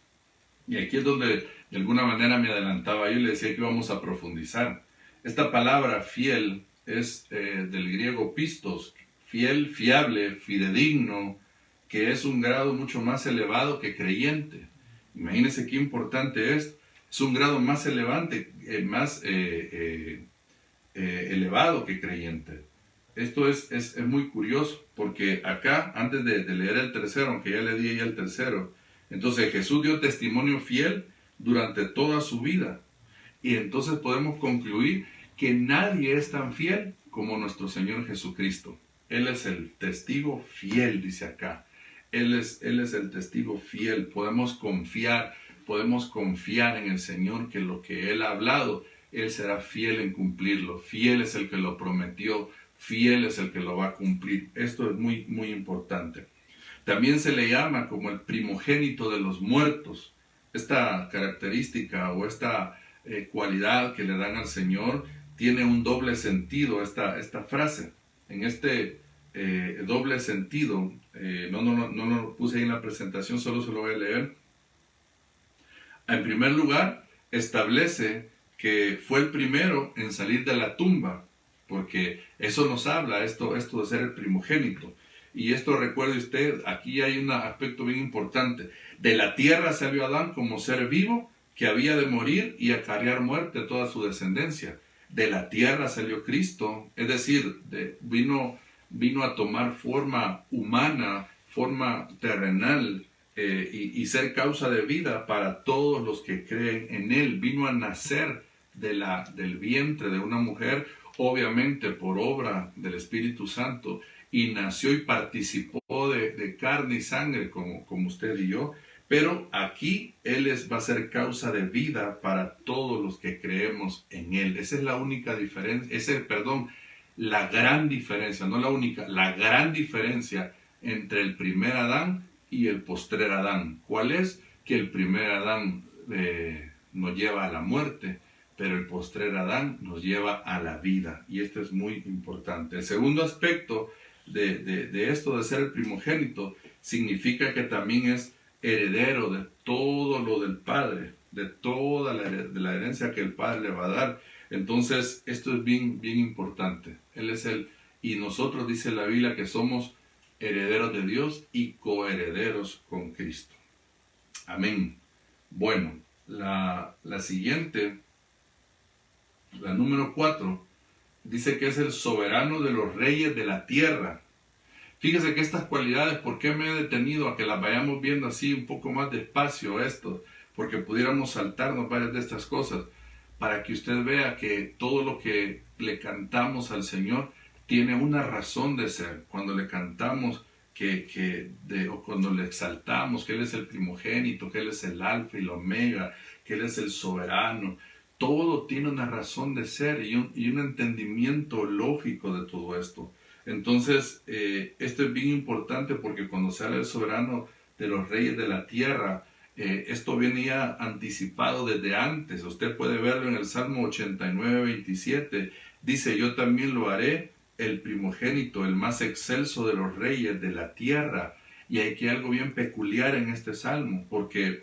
Y aquí es donde de alguna manera me adelantaba yo y le decía que íbamos a profundizar. Esta palabra fiel es del griego pistos, fiel, fiable, fidedigno, que es un grado mucho más elevado que creyente. Imagínense qué importante es un grado más elevante, elevado que creyente. Esto es muy curioso, porque acá, antes de leer el tercero, aunque ya le di ya el tercero, entonces Jesús dio testimonio fiel durante toda su vida. Y entonces podemos concluir que nadie es tan fiel como nuestro Señor Jesucristo. Él es el testigo fiel, dice acá. Él es el testigo fiel. Podemos confiar en el Señor, que lo que Él ha hablado, Él será fiel en cumplirlo. Fiel es el que lo prometió, fiel es el que lo va a cumplir. Esto es muy, muy importante. También se le llama como el primogénito de los muertos. Esta característica o esta cualidad que le dan al Señor tiene un doble sentido, esta frase. En este doble sentido, no lo puse ahí en la presentación, solo se lo voy a leer. En primer lugar, establece que fue el primero en salir de la tumba, porque eso nos habla, esto de ser el primogénito. Y esto, recuerde usted, aquí hay un aspecto bien importante. De la tierra salió Adán como ser vivo que había de morir y acarrear muerte a toda su descendencia. De la tierra salió Cristo, es decir, vino a tomar forma humana, forma terrenal, y ser causa de vida para todos los que creen en Él. Vino a nacer del vientre de una mujer, obviamente por obra del Espíritu Santo, y nació y participó de carne y sangre como usted y yo. Pero aquí Él va a ser causa de vida para todos los que creemos en Él. Esa es la única diferencia, la gran diferencia, no la única, la gran diferencia entre el primer Adán y el postrer Adán. ¿Cuál es? Que el primer Adán nos lleva a la muerte, pero el postrer Adán nos lleva a la vida. Y esto es muy importante. El segundo aspecto de esto de ser el primogénito significa que también es heredero de todo lo del Padre, de toda la herencia que el Padre le va a dar. Entonces, esto es bien, bien importante. Él es y nosotros dice la Biblia que somos herederos de Dios y coherederos con Cristo. Amén. Bueno, la siguiente, la número 4, dice que es el soberano de los reyes de la tierra. Fíjese que estas cualidades, ¿por qué me he detenido a que las vayamos viendo así un poco más despacio esto? Porque pudiéramos saltarnos varias de estas cosas, para que usted vea que todo lo que le cantamos al Señor tiene una razón de ser. Cuando le cantamos o cuando le exaltamos que Él es el primogénito, que Él es el alfa y el omega, que Él es el soberano, todo tiene una razón de ser y un entendimiento lógico de todo esto. Entonces, esto es bien importante porque cuando se habla del soberano de los reyes de la tierra, esto venía anticipado desde antes. Usted puede verlo en el Salmo 89, 27. Dice, yo también lo haré, el primogénito, el más excelso de los reyes de la tierra. Y hay que algo bien peculiar en este Salmo, porque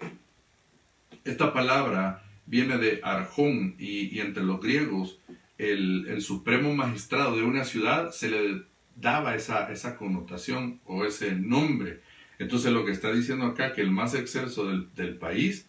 esta palabra viene de arjón, y entre los griegos, el supremo magistrado de una ciudad se le daba esa connotación o ese nombre. Entonces lo que está diciendo acá, que el más excelso del país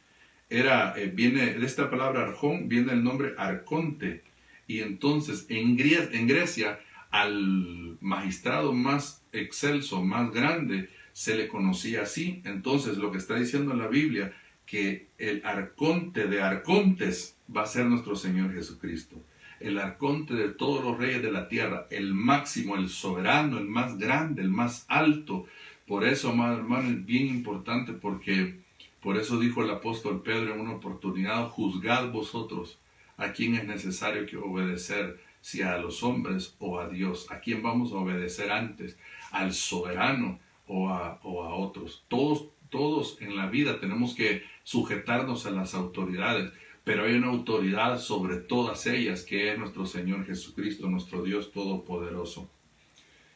viene de esta palabra arjón, viene el nombre arconte. Y entonces en Grecia al magistrado más excelso, más grande, se le conocía así. Entonces lo que está diciendo la Biblia, que el arconte de arcontes va a ser nuestro Señor Jesucristo. El arconte de todos los reyes de la tierra, el máximo, el soberano, el más grande, el más alto. Por eso, amado hermano, es bien importante, porque por eso dijo el apóstol Pedro en una oportunidad: juzgad vosotros a quién es necesario que obedecer, si a los hombres o a Dios. ¿A quién vamos a obedecer antes? ¿Al soberano o a otros? Todos en la vida tenemos que sujetarnos a las autoridades, pero hay una autoridad sobre todas ellas, que es nuestro Señor Jesucristo, nuestro Dios Todopoderoso.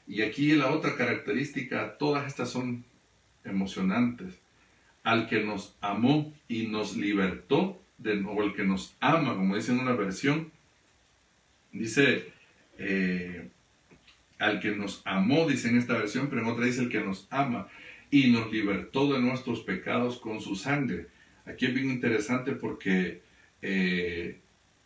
Y aquí la otra característica, todas estas son emocionantes: al que nos amó y nos libertó, o el que nos ama, como dice en una versión, dice, al que nos amó, dice en esta versión, pero en otra dice el que nos ama y nos libertó de nuestros pecados con su sangre. Aquí es bien interesante porque,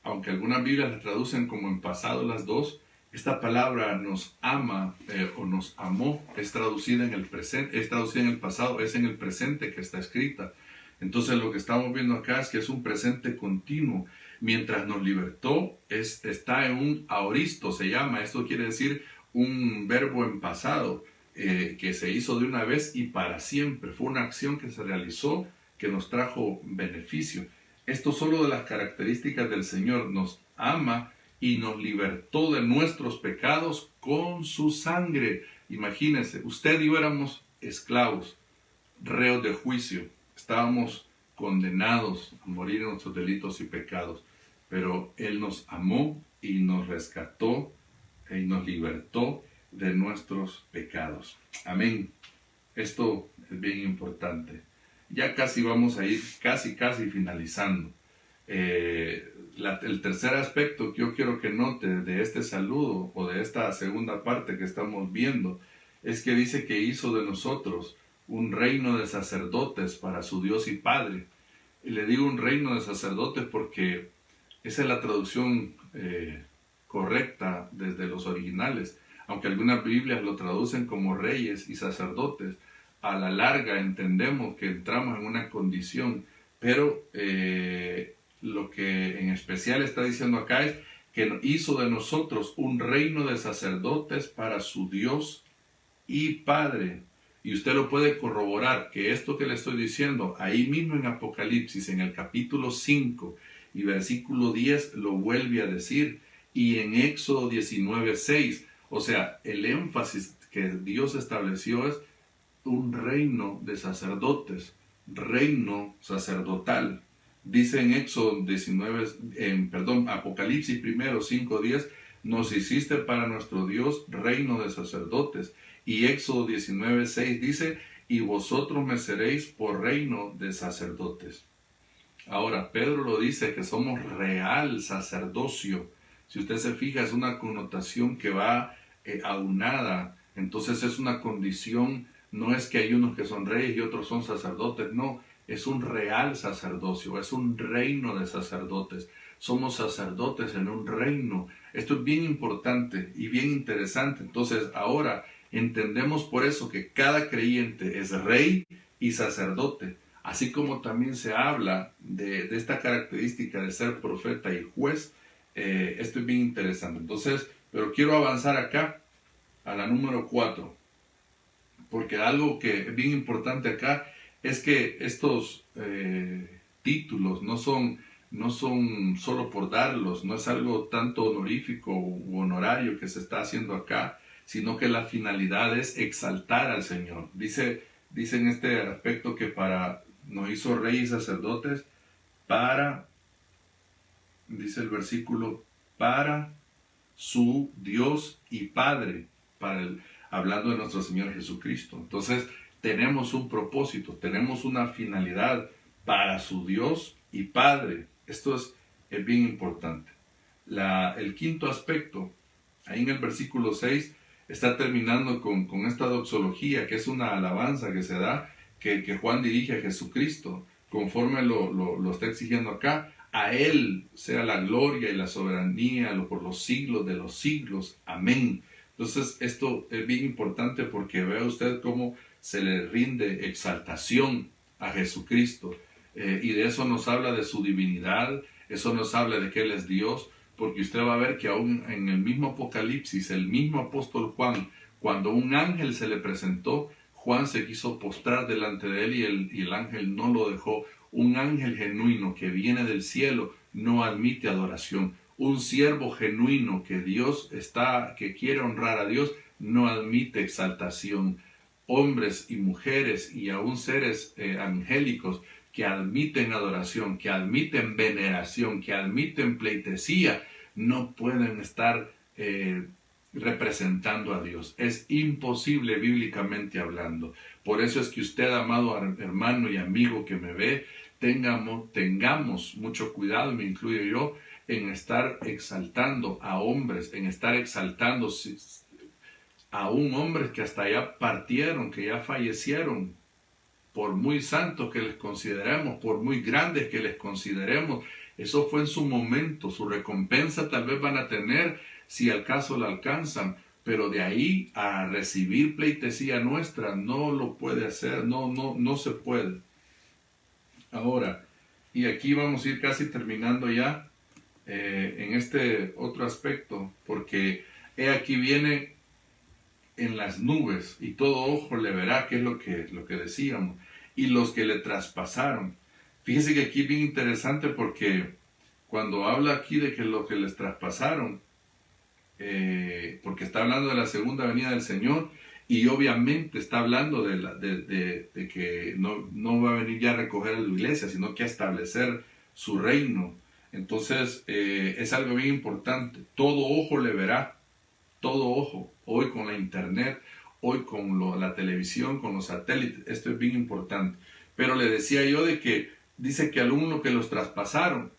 aunque algunas Biblias las traducen como en pasado las dos, esta palabra nos ama o nos amó es traducida en el presente, es traducida en el pasado, es en el presente que está escrita. Entonces lo que estamos viendo acá es que es un presente continuo. Mientras nos libertó, está en un aoristo, se llama. Esto quiere decir un verbo en pasado, que se hizo de una vez y para siempre. Fue una acción que se realizó, que nos trajo beneficio. Esto solo de las características del Señor: nos ama y nos libertó de nuestros pecados con su sangre. Imagínense, usted y yo éramos esclavos, reos de juicio, estábamos condenados a morir en nuestros delitos y pecados, pero Él nos amó y nos rescató y nos libertó de nuestros pecados. Amén. Esto es bien importante. Ya casi vamos a ir, casi finalizando. El tercer aspecto que yo quiero que note de este saludo, o de esta segunda parte que estamos viendo, es que dice que hizo de nosotros un reino de sacerdotes para su Dios y Padre. Y le digo un reino de sacerdotes porque esa es la traducción correcta desde los originales. Aunque algunas Biblias lo traducen como reyes y sacerdotes, a la larga entendemos que entramos en una condición, pero lo que en especial está diciendo acá es que hizo de nosotros un reino de sacerdotes para su Dios y Padre. Y usted lo puede corroborar, que esto que le estoy diciendo, ahí mismo en Apocalipsis, en el capítulo 5 y versículo 10, lo vuelve a decir, y en Éxodo 19:6. O sea, el énfasis que Dios estableció es un reino de sacerdotes, reino sacerdotal. Dice en Éxodo 19, Apocalipsis 5:10, nos hiciste para nuestro Dios reino de sacerdotes. Y Éxodo 19:6 dice, y vosotros me seréis por reino de sacerdotes. Ahora, Pedro lo dice, que somos real sacerdocio. Si usted se fija, es una connotación que va aunada. Entonces es una condición, no es que hay unos que son reyes y otros son sacerdotes, no, es un real sacerdocio, es un reino de sacerdotes. Somos sacerdotes en un reino. Esto es bien importante y bien interesante. Entonces ahora entendemos por eso que cada creyente es rey y sacerdote, así como también se habla de esta característica de ser profeta y juez. Esto es bien interesante. Entonces, pero quiero avanzar acá a la número 4, porque algo que es bien importante acá es que estos títulos no son solo por darlos, no es algo tanto honorífico u honorario que se está haciendo acá, sino que la finalidad es exaltar al Señor. Dice en este aspecto que nos hizo reyes y sacerdotes dice el versículo, para su Dios y Padre, hablando de nuestro Señor Jesucristo. Entonces tenemos un propósito, tenemos una finalidad para su Dios y Padre. Esto es bien importante. El quinto aspecto, ahí en el versículo 6, está terminando con esta doxología, que es una alabanza que se da, que Juan dirige a Jesucristo, conforme lo está exigiendo acá. A Él sea la gloria y la soberanía por los siglos de los siglos. Amén. Entonces esto es bien importante porque vea usted cómo se le rinde exaltación a Jesucristo. y de eso nos habla de su divinidad, eso nos habla de que Él es Dios, porque usted va a ver que aún en el mismo Apocalipsis, el mismo apóstol Juan, cuando un ángel se le presentó, Juan se quiso postrar delante de él y el ángel no lo dejó. Un ángel genuino que viene del cielo no admite adoración. Un siervo genuino que quiere honrar a Dios, no admite exaltación. Hombres y mujeres y aún seres angélicos que admiten adoración, que admiten veneración, que admiten pleitesía, no pueden estar representando a Dios. Es imposible bíblicamente hablando. Por eso es que usted, amado hermano y amigo que me ve, tengamos mucho cuidado, y me incluyo yo, en estar exaltando a hombres, en estar exaltando aún hombres que hasta ya partieron, que ya fallecieron, por muy santos que les consideremos, por muy grandes que les consideremos. Eso fue en su momento, su recompensa tal vez van a tener si al caso la alcanzan, pero de ahí a recibir pleitesía nuestra no lo puede hacer, no se puede. Ahora, y aquí vamos a ir casi terminando ya en este otro aspecto, porque aquí viene en las nubes y todo ojo le verá, que es lo que decíamos, y los que le traspasaron. Fíjese que aquí es bien interesante porque cuando habla aquí de que los que les traspasaron, porque está hablando de la segunda venida del Señor y obviamente está hablando de que no va a venir ya a recoger a la iglesia, sino que a establecer su reino. Entonces es algo bien importante. Todo ojo le verá, todo ojo. Hoy con la internet, hoy con la televisión, con los satélites, esto es bien importante. Pero le decía yo de que dice que algunos que los traspasaron,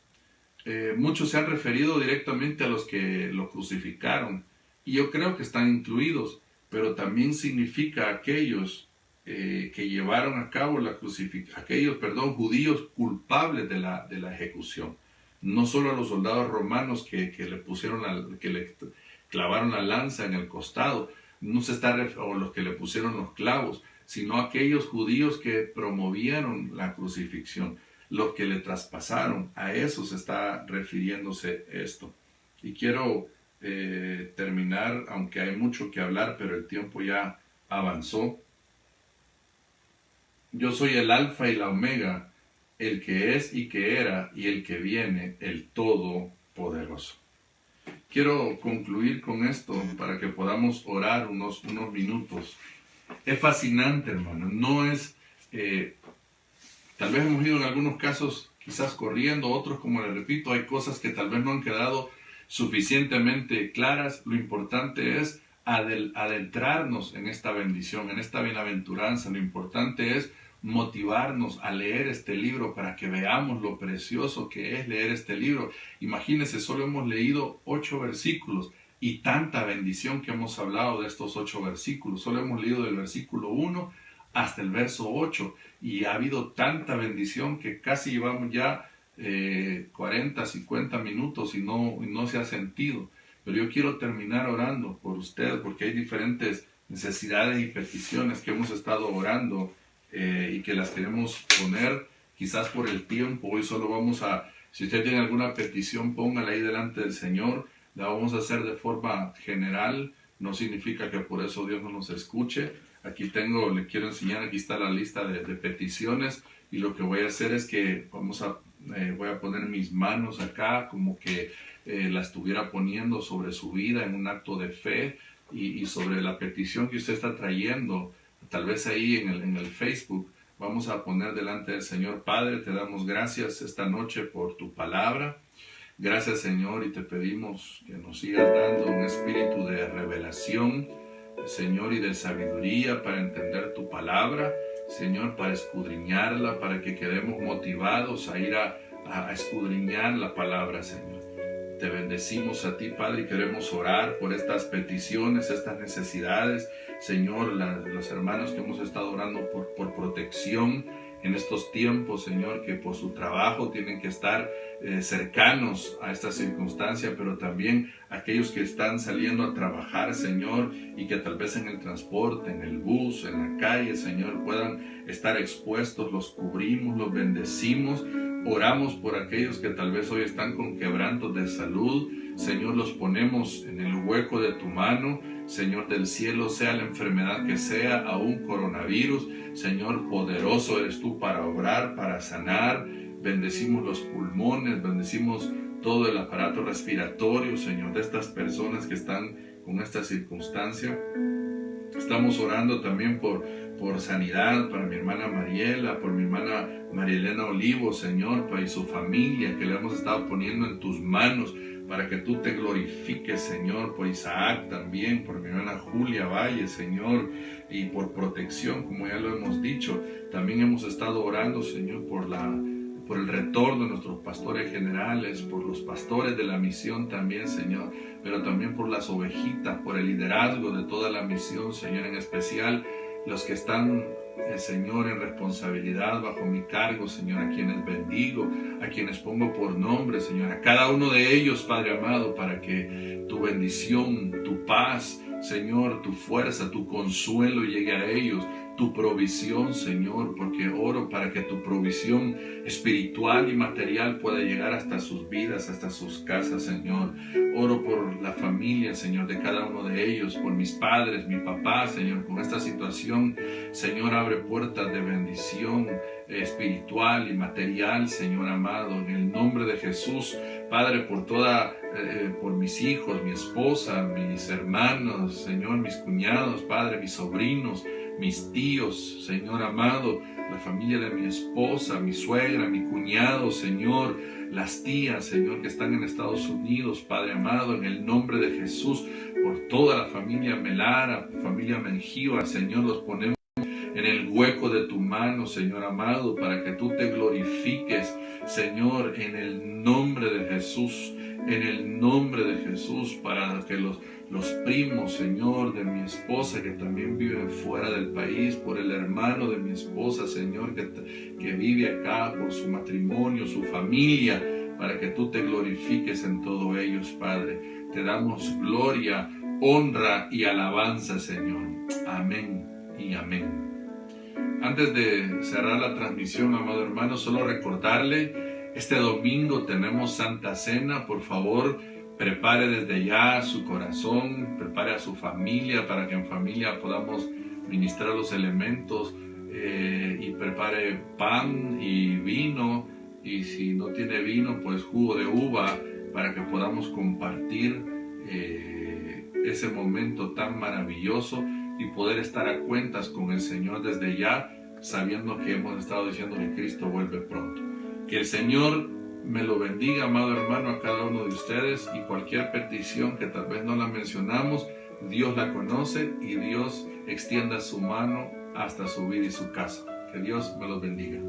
muchos se han referido directamente a los que lo crucificaron, y yo creo que están incluidos, pero también significa aquellos que llevaron a cabo la crucifixión, judíos culpables de la ejecución, no solo a los soldados romanos que le clavaron la lanza en el costado, o los que le pusieron los clavos, sino aquellos judíos que promovieron la crucifixión, los que le traspasaron. A eso se está refiriéndose esto. Y quiero terminar, aunque hay mucho que hablar, pero el tiempo ya avanzó. Yo soy el Alfa y la Omega, el que es y que era y el que viene, el Todopoderoso. Quiero concluir con esto para que podamos orar unos minutos. Es fascinante, hermano. No es... tal vez hemos ido en algunos casos quizás corriendo, otros, como les repito, hay cosas que tal vez no han quedado suficientemente claras. Lo importante es adentrarnos en esta bendición, en esta bienaventuranza. Lo importante es motivarnos a leer este libro para que veamos lo precioso que es leer este libro. Imagínense, solo hemos leído 8 versículos y tanta bendición que hemos hablado de estos 8 versículos. Solo hemos leído del versículo 1 hasta el verso 8 y ha habido tanta bendición que casi llevamos ya 40, 50 minutos y no se ha sentido. Pero yo quiero terminar orando por usted, porque hay diferentes necesidades y peticiones que hemos estado orando y que las queremos poner quizás por el tiempo. Hoy solo si usted tiene alguna petición, póngala ahí delante del Señor. La vamos a hacer de forma general, no significa que por eso Dios no nos escuche. Aquí le quiero enseñar, aquí está la lista de peticiones, y lo que voy a hacer es que voy a poner mis manos acá como que la estuviera poniendo sobre su vida en un acto de fe y sobre la petición que usted está trayendo. Tal vez ahí en el Facebook vamos a poner delante del Señor. Padre, te damos gracias esta noche por tu palabra. Gracias, Señor, y te pedimos que nos sigas dando un espíritu de revelación, Señor, y de sabiduría para entender tu palabra, Señor, para escudriñarla, para que quedemos motivados a ir a escudriñar la palabra, Señor. Te bendecimos a ti, Padre, y queremos orar por estas peticiones, estas necesidades, Señor, los hermanos que hemos estado orando por protección en estos tiempos, Señor, que por su trabajo tienen que estar cercanos a esta circunstancia, pero también aquellos que están saliendo a trabajar, Señor, y que tal vez en el transporte, en el bus, en la calle, Señor, puedan estar expuestos. Los cubrimos, los bendecimos. Oramos por aquellos que tal vez hoy están con quebrantos de salud. Señor, los ponemos en el hueco de tu mano. Señor del cielo, sea la enfermedad que sea, aún coronavirus. Señor, poderoso eres tú para obrar, para sanar. Bendecimos los pulmones, bendecimos todo el aparato respiratorio, Señor, de estas personas que están con esta circunstancia. Estamos orando también por sanidad para mi hermana Mariela, por mi hermana Marielena Olivo, Señor, y su familia, que le hemos estado poniendo en tus manos, para que tú te glorifiques, Señor, por Isaac también, por mi hermana Julia Valle, Señor, y por protección, como ya lo hemos dicho. También hemos estado orando, Señor, por el retorno de nuestros pastores generales, por los pastores de la misión también, Señor, pero también por las ovejitas, por el liderazgo de toda la misión, Señor, en especial los que están, Señor, en responsabilidad bajo mi cargo, Señor, a quienes bendigo, a quienes pongo por nombre, Señor, a cada uno de ellos, Padre amado, para que tu bendición, tu paz, Señor, tu fuerza, tu consuelo llegue a ellos, tu provisión, Señor, porque oro para que tu provisión espiritual y material pueda llegar hasta sus vidas, hasta sus casas, Señor. Oro por la familia, Señor, de cada uno de ellos, por mis padres, mi papá, Señor, con esta situación, Señor, abre puertas de bendición espiritual y material, Señor amado, en el nombre de Jesús. Padre, por mis hijos, mi esposa, mis hermanos, Señor, mis cuñados, Padre, mis sobrinos, mis tíos, Señor amado, la familia de mi esposa, mi suegra, mi cuñado, Señor, las tías, Señor, que están en Estados Unidos, Padre amado, en el nombre de Jesús, por toda la familia Melara, familia Mengíbar, Señor, los ponemos en el hueco de tu mano, Señor amado, para que tú te glorifiques, Señor, en el nombre de Jesús, en el nombre de Jesús, para que los primos, Señor, de mi esposa que también viven fuera del país, por el hermano de mi esposa, Señor, que vive acá, por su matrimonio, su familia, para que tú te glorifiques en todos ellos, Padre. Te damos gloria, honra y alabanza, Señor. Amén y amén. Antes de cerrar la transmisión, amado hermano, solo recordarle, este domingo tenemos Santa Cena. Por favor, prepare desde ya su corazón, prepare a su familia para que en familia podamos ministrar los elementos, y prepare pan y vino, y si no tiene vino, pues jugo de uva, para que podamos compartir ese momento tan maravilloso y poder estar a cuentas con el Señor desde ya, sabiendo que hemos estado diciendo que Cristo vuelve pronto. Que el Señor me lo bendiga, amado hermano, a cada uno de ustedes, y cualquier petición que tal vez no la mencionamos, Dios la conoce y Dios extienda su mano hasta su vida y su casa. Que Dios me los bendiga.